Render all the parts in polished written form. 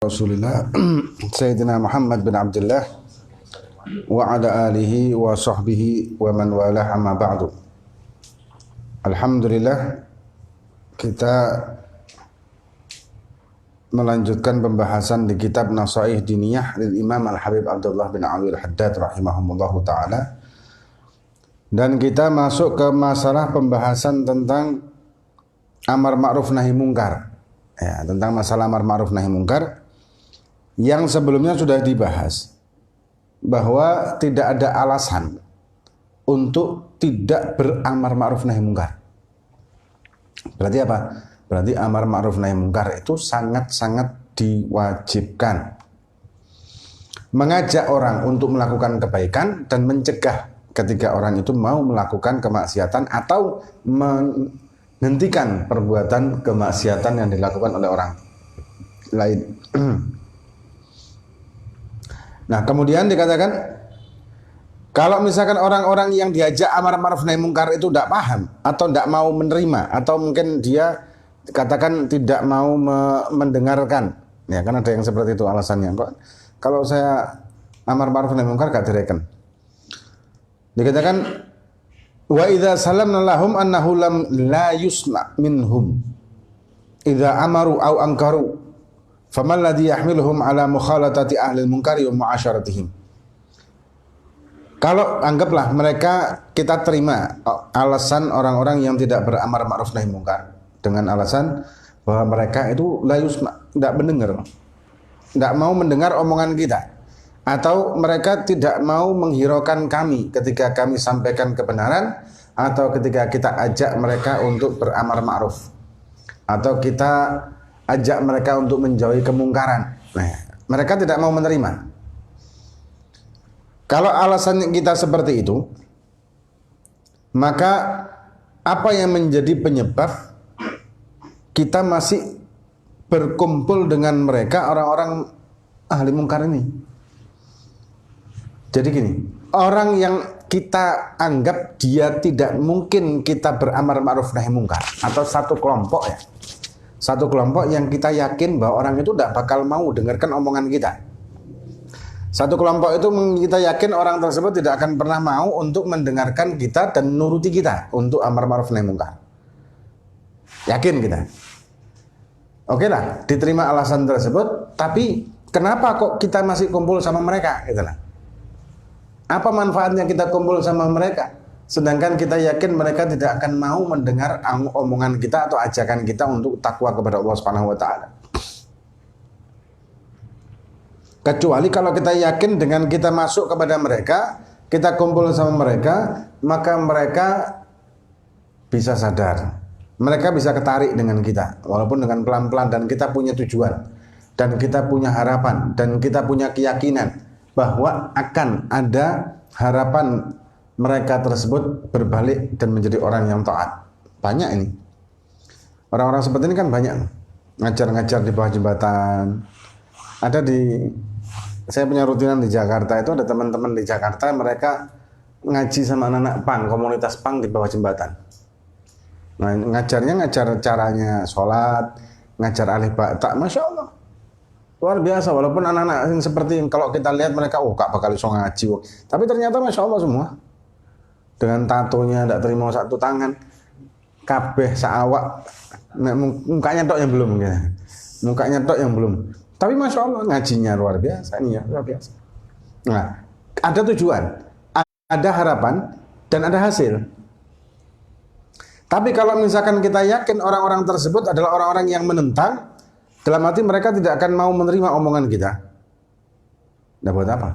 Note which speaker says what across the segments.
Speaker 1: Rasulillah Sayyidina Muhammad bin Abdullah wa ala alihi wa sahbihi wa man walah amma ba'du. Alhamdulillah, kita melanjutkan pembahasan di kitab Nasaih Diniyah lil Imam Al-Habib Abdullah bin Ali Al-Haddad rahimahumullahu ta'ala. Dan kita masuk ke masalah pembahasan tentang amar ma'ruf nahi mungkar. Ya, tentang masalah amar ma'ruf nahi mungkar yang sebelumnya sudah dibahas bahwa tidak ada alasan untuk tidak beramar ma'ruf nahi mungkar. Berarti apa? Berarti amar ma'ruf nahi mungkar itu sangat-sangat diwajibkan. Mengajak orang untuk melakukan kebaikan dan mencegah ketika orang itu mau melakukan kemaksiatan atau menghentikan perbuatan kemaksiatan yang dilakukan oleh orang lain. Nah, kemudian dikatakan kalau misalkan orang-orang yang diajak amar ma'ruf nahi mungkar itu tidak paham atau tidak mau menerima atau mungkin dia katakan tidak mau mendengarkan, ya kan ada yang seperti itu alasannya. Kalau saya amar ma'ruf nahi mungkar gak direken. Dikatakan wa idza salamna lahum annahu la yusma minhum idza amaru au ankaru faman ladzi yahmiluhum ala mukhalatati ahli al-munkari wa mu'asyaratihim. Kalau anggaplah mereka, kita terima alasan orang-orang yang tidak beramar ma'ruf nahi mungkar dengan alasan bahwa mereka itu la yusma, tidak mendengar, tidak mau mendengar omongan kita, atau mereka tidak mau menghiraukan kami ketika kami sampaikan kebenaran, atau ketika kita ajak mereka untuk beramar ma'ruf, atau kita ajak mereka untuk menjauhi kemungkaran. Nah, mereka tidak mau menerima. Kalau alasan kita seperti itu, maka apa yang menjadi penyebab kita masih berkumpul dengan mereka, orang-orang ahli mungkar ini? Jadi gini, orang yang kita anggap dia tidak mungkin kita beramar ma'ruf nahi mungkar, atau satu kelompok ya, satu kelompok yang kita yakin bahwa orang itu tidak bakal mau dengarkan omongan kita. Satu kelompok itu kita yakin orang tersebut tidak akan pernah mau untuk mendengarkan kita dan nuruti kita untuk amar ma'ruf nahi mungkar. Yakin kita. Oke lah, diterima alasan tersebut, tapi kenapa kok kita masih kumpul sama mereka? Itulah. Apa manfaatnya kita kumpul sama mereka? Sedangkan kita yakin mereka tidak akan mau mendengar omongan kita atau ajakan kita untuk takwa kepada Allah Subhanahu wa taala. Kecuali kalau kita yakin dengan kita masuk kepada mereka, kita kumpul sama mereka, maka mereka bisa sadar. Mereka bisa ketarik dengan kita, walaupun dengan pelan-pelan, dan kita punya tujuan, dan kita punya harapan, dan kita punya keyakinan bahwa akan ada harapan mereka tersebut berbalik dan menjadi orang yang taat. Banyak ini. Orang-orang seperti ini kan banyak. Ngajar-ngajar di bawah jembatan. Ada saya punya rutinan di Jakarta, itu ada teman-teman di Jakarta, mereka ngaji sama anak-anak PAN, komunitas PAN di bawah jembatan. Nah, ngajar caranya sholat, ngajar alif ba ta, Masya Allah. Luar biasa, walaupun anak-anak yang seperti yang kalau kita lihat mereka, gak bakal iso ngaji. Tapi ternyata Masya Allah semua. Dengan tatonya, tidak terima satu tangan. Kabeh saawak, mukanya tok yang belum. Gitu. Mukanya tok yang belum. Tapi Masya Allah ngajinya luar biasa. Ini ya, luar biasa. Nah, ada tujuan, ada harapan, dan ada hasil. Tapi kalau misalkan kita yakin orang-orang tersebut adalah orang-orang yang menentang, dalam arti mereka tidak akan mau menerima omongan kita, tidak buat apa?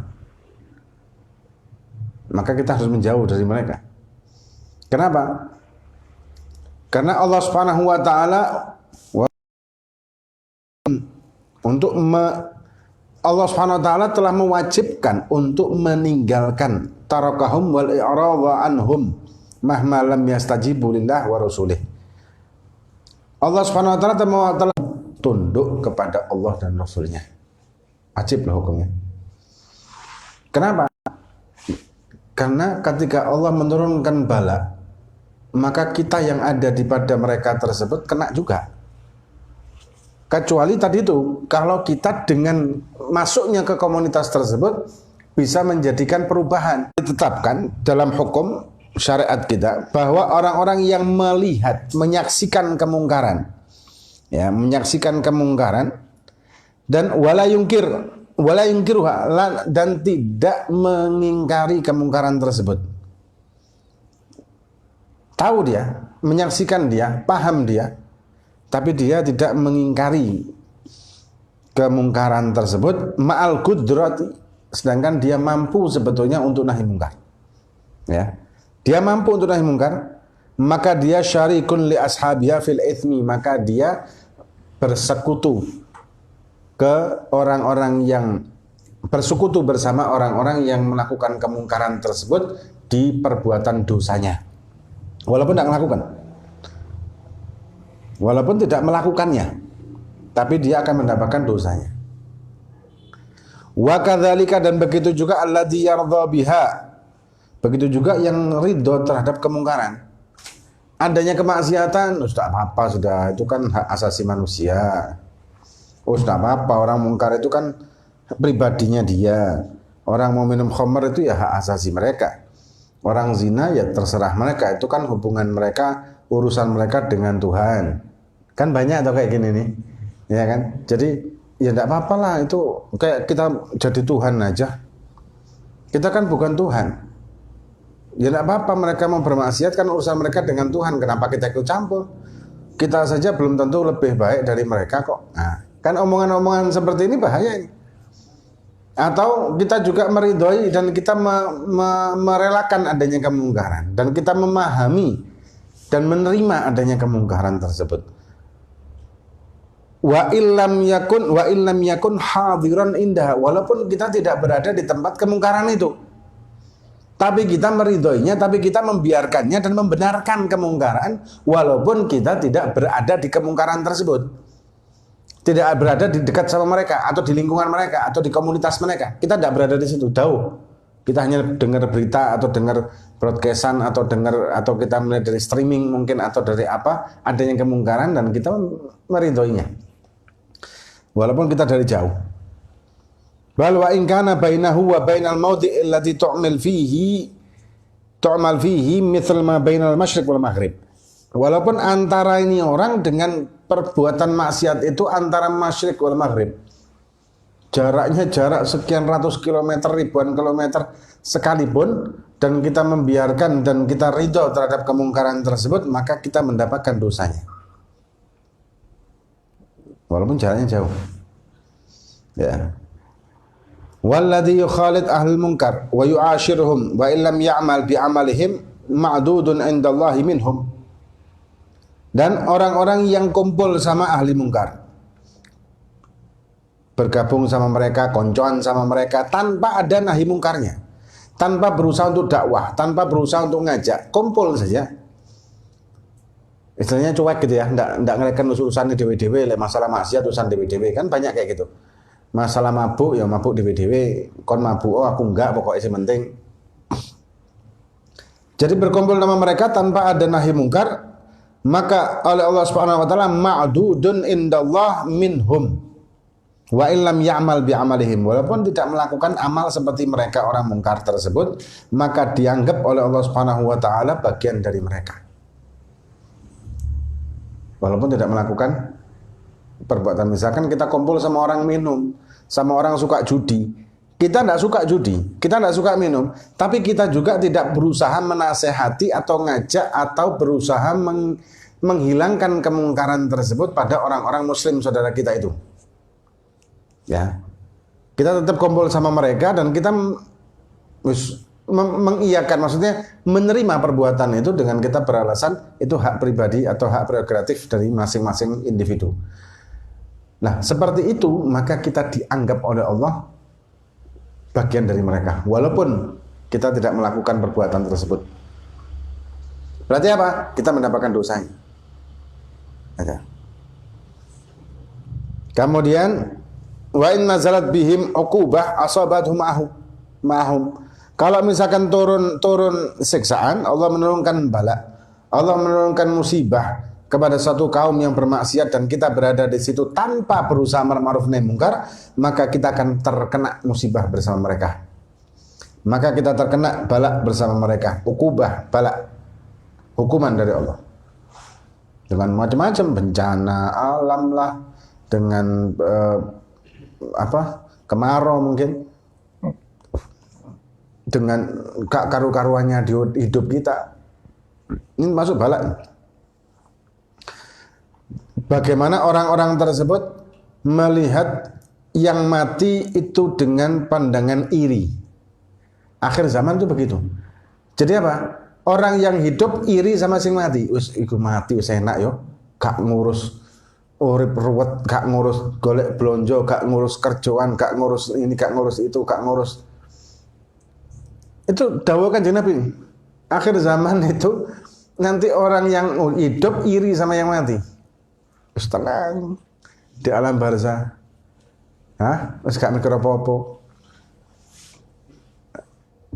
Speaker 1: Maka kita harus menjauh dari mereka. Kenapa? Karena Allah Subhanahu wa taala Allah Subhanahu wa taala telah mewajibkan untuk meninggalkan tarakahum wal i'rada anhum mahma lam yastajibu lillah wa rasulih. Allah Subhanahu wa taala telah tunduk kepada Allah dan Rasulnya. Wajib lah hukumnya. Kenapa? Karena ketika Allah menurunkan bala, maka kita yang ada di pada mereka tersebut kena juga. Kecuali tadi itu, kalau kita dengan masuknya ke komunitas tersebut bisa menjadikan perubahan. Ditetapkan dalam hukum syariat kita bahwa orang-orang yang melihat, menyaksikan kemungkaran, ya, menyaksikan kemungkaran dan wala yungkiruha, dan tidak mengingkari kemungkaran tersebut. Tahu dia, menyaksikan dia, paham dia, tapi dia tidak mengingkari kemungkaran tersebut ma'al qudrati, sedangkan dia mampu sebetulnya untuk nahi mungkar. Ya. Dia mampu untuk nahi mungkar, maka dia syarikun li ashabiha fil itsmi, maka dia bersekutu ke orang-orang yang bersekutu bersama orang-orang yang melakukan kemungkaran tersebut di perbuatan dosanya. Walaupun tidak melakukan. Walaupun tidak melakukannya, tapi dia akan mendapatkan dosanya. Wa kadzalika, dan begitu juga alladzi yardha biha, begitu juga yang ridho terhadap kemungkaran. Adanya kemaksiatan, sudah apa-apa, sudah, itu kan hak asasi manusia. Sudah apa-apa, orang mungkar itu kan pribadinya dia. Orang mau minum khamr itu ya hak asasi mereka. Orang zina ya terserah mereka, itu kan hubungan mereka, urusan mereka dengan Tuhan. Kan banyak atau kayak gini nih, ya kan? Jadi ya tidak apa-apa lah, itu kayak kita jadi Tuhan aja. Kita kan bukan Tuhan. Ya tidak apa-apa, mereka mau bermaksiat kan urusan mereka dengan Tuhan. Kenapa kita ikut campur? Kita saja belum tentu lebih baik dari mereka kok. Nah, kan omongan-omongan seperti ini bahaya ini. Atau kita juga meridhoi dan kita merelakan adanya kemungkaran, dan kita memahami dan menerima adanya kemungkaran tersebut. Wa illam yakun hadiran indah, walaupun kita tidak berada di tempat kemungkaran itu, tapi kita meridhoinya, tapi kita membiarkannya dan membenarkan kemungkaran walaupun kita tidak berada di kemungkaran tersebut, tidak berada di dekat sama mereka atau di lingkungan mereka atau di komunitas mereka. Kita tidak berada di situ, jauh. Kita hanya dengar berita atau dengar broadcastan atau kita melihat dari streaming mungkin atau dari apa adanya kemungkaran, dan kita meridhoinya walaupun kita dari jauh. Bal wa in kana bainahu wa bainal mawdi' alladhi tu'mal fihi mithl ma bainal masyriq wal maghrib. Walaupun antara ini orang dengan perbuatan maksiat itu antara masyriq wal maghrib, jaraknya jarak sekian ratus kilometer, ribuan kilometer sekalipun, dan kita membiarkan dan kita ridho terhadap kemungkaran tersebut, maka kita mendapatkan dosanya. Walaupun jaraknya jauh. Ya. Walladhi yukhalid ahlul munkar wa yu'ashiruhum wa illam ya'mal bi'amalihim ma'dudun indallahi minhum. Dan orang-orang yang kumpul sama ahli mungkar, bergabung sama mereka, koncoan sama mereka tanpa ada nahi mungkarnya, tanpa berusaha untuk dakwah, tanpa berusaha untuk ngajak, kumpul saja. Istilahnya cuek gitu ya, enggak ngereken urusan dewe-dewe, masalah maksiat urusan dewe-dewe, kan banyak kayak gitu. Masalah mabuk ya mabuk dewe-dewe, kon mabuk oh aku enggak, pokoknya penting. Jadi berkumpul sama mereka tanpa ada nahi mungkar, maka oleh Allah Subhanahu wa taala ma'dudun indallah minhum wa illam ya'mal bi'amalihim, walaupun tidak melakukan amal seperti mereka orang mungkar tersebut, maka dianggap oleh Allah Subhanahu wa taala bagian dari mereka. Walaupun tidak melakukan perbuatan. Misalkan kita kumpul sama orang minum, sama orang suka judi. Kita tidak suka judi, kita tidak suka minum, tapi kita juga tidak berusaha menasehati atau ngajak atau berusaha menghilangkan kemungkaran tersebut pada orang-orang muslim saudara kita itu. Ya, kita tetap kumpul sama mereka dan kita mengiyakan, maksudnya menerima perbuatan itu dengan kita beralasan itu hak pribadi atau hak prerogatif dari masing-masing individu. Nah, seperti itu maka kita dianggap oleh Allah bagian dari mereka, walaupun kita tidak melakukan perbuatan tersebut. Berarti apa? Kita mendapatkan dosanya. Ada. Kemudian wa in nazalat bihim uqubah asabathum ma'hum. Kalau misalkan turun siksaan, Allah menurunkan bala, Allah menurunkan musibah kepada satu kaum yang bermaksiat dan kita berada di situ tanpa berusaha amar ma'ruf nahi munkar, maka kita akan terkena musibah bersama mereka. Maka kita terkena balak bersama mereka, ukubah, balak, hukuman dari Allah. Dengan macam-macam bencana alam lah, dengan kemarau mungkin, dengan gak karu-karuannya di hidup kita. Ini masuk balak. Bagaimana orang-orang tersebut melihat yang mati itu dengan pandangan iri. Akhir zaman itu begitu. Jadi apa? Orang yang hidup iri sama sing mati. Iku mati wis enak yo, gak ngurus urip ruwet, gak ngurus golek blonjo, gak ngurus kerjaan, gak ngurus ini, gak ngurus itu, gak ngurus. Itu dawuh Kanjeng Nabi. Akhir zaman itu nanti orang yang hidup iri sama yang mati. Wis tenang di alam barzah. Wis gak mikir apa-apa.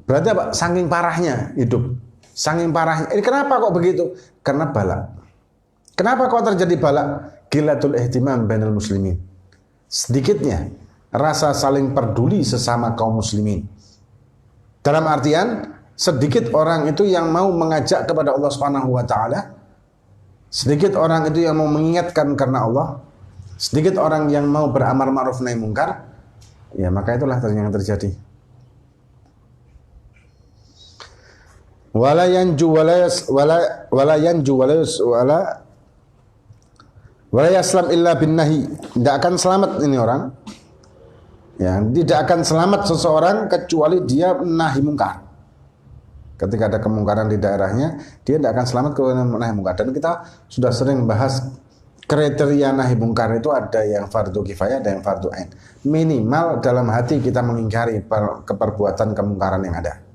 Speaker 1: Berarti apa? Saking parahnya hidup. Saking parahnya. Ini kenapa kok begitu? Karena balak. Kenapa kok terjadi balak? Qillatul ihtimam bainal muslimin. Sedikitnya rasa saling peduli sesama kaum muslimin. Dalam artian sedikit orang itu yang mau mengajak kepada Allah Subhanahu wa taala. Sedikit orang itu yang mau mengingatkan karena Allah. Sedikit orang yang mau beramar ma'ruf nahi munkar. Ya, maka itulah yang terjadi. Wala yanju wala yaslam illa bin nahi. Tidak akan selamat ini orang. Ya, tidak akan selamat seseorang kecuali dia nahi munkar. Ketika ada kemungkaran di daerahnya, dia tidak akan selamat kalau nahi munkar. Dan kita sudah sering bahas kriteria nahi munkar itu ada yang fardu kifayah, ada yang fardu ain. Minimal dalam hati kita mengingkari keperbuatan kemungkaran yang ada.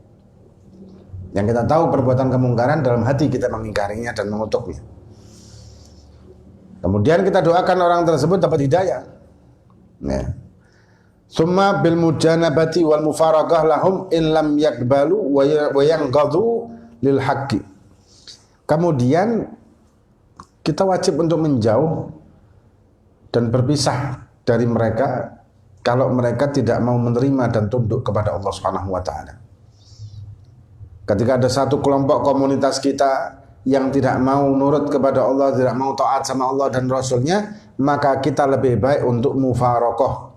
Speaker 1: Yang kita tahu perbuatan kemungkaran, dalam hati kita mengingkarinya dan mengutuknya. Kemudian kita doakan orang tersebut dapat hidayah. Ya. Summa bil mujanabati wal mufaraqah lahum in lam yakbalu wa yanqadhu lil haqqi. Kemudian kita wajib untuk menjauh dan berpisah dari mereka kalau mereka tidak mau menerima dan tunduk kepada Allah Subhanahu wa taala. Ketika ada satu kelompok komunitas kita yang tidak mau nurut kepada Allah, tidak mau taat sama Allah dan Rasulnya, maka kita lebih baik untuk mufaraqah.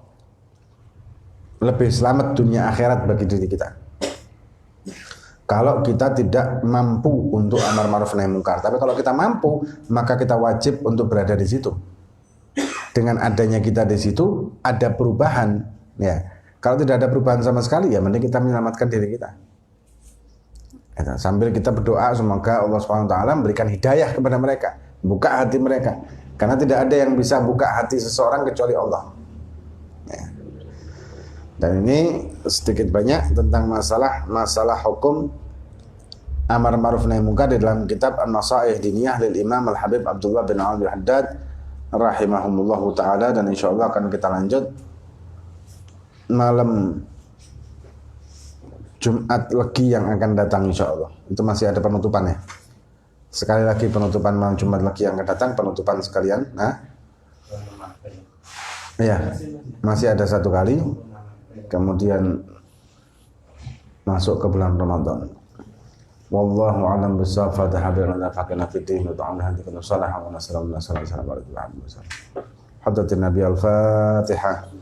Speaker 1: Lebih selamat dunia akhirat bagi diri kita. Kalau kita tidak mampu untuk amar ma'ruf nahi munkar, tapi kalau kita mampu, maka kita wajib untuk berada di situ. Dengan adanya kita di situ, ada perubahan. Ya, kalau tidak ada perubahan sama sekali, ya mending kita menyelamatkan diri kita. Sambil kita berdoa semoga Allah SWT memberikan hidayah kepada mereka, buka hati mereka. Karena tidak ada yang bisa buka hati seseorang kecuali Allah. Ya. Dan ini sedikit banyak tentang masalah hukum amar ma'ruf nahi munkar di dalam kitab An-Nasaih Diniyah lil Imam Al-Habib Abdullah bin Al Haddad rahimahumullahu taala, dan insyaallah akan kita lanjut malam Jumat Legi yang akan datang insyaallah. Itu masih ada penutupan ya. Sekali lagi penutupan malam Jumat Legi yang akan datang, penutupan sekalian. Iya, masih ada satu kali. Kemudian masuk ke bulan Ramadan. Wallahu a'lam bishawab. Fatihah fakana fiddin wa ta'ala hadikum salaha wa nasallallahu alaihi wasallam. Hadratin Nabi Al-Fatihah.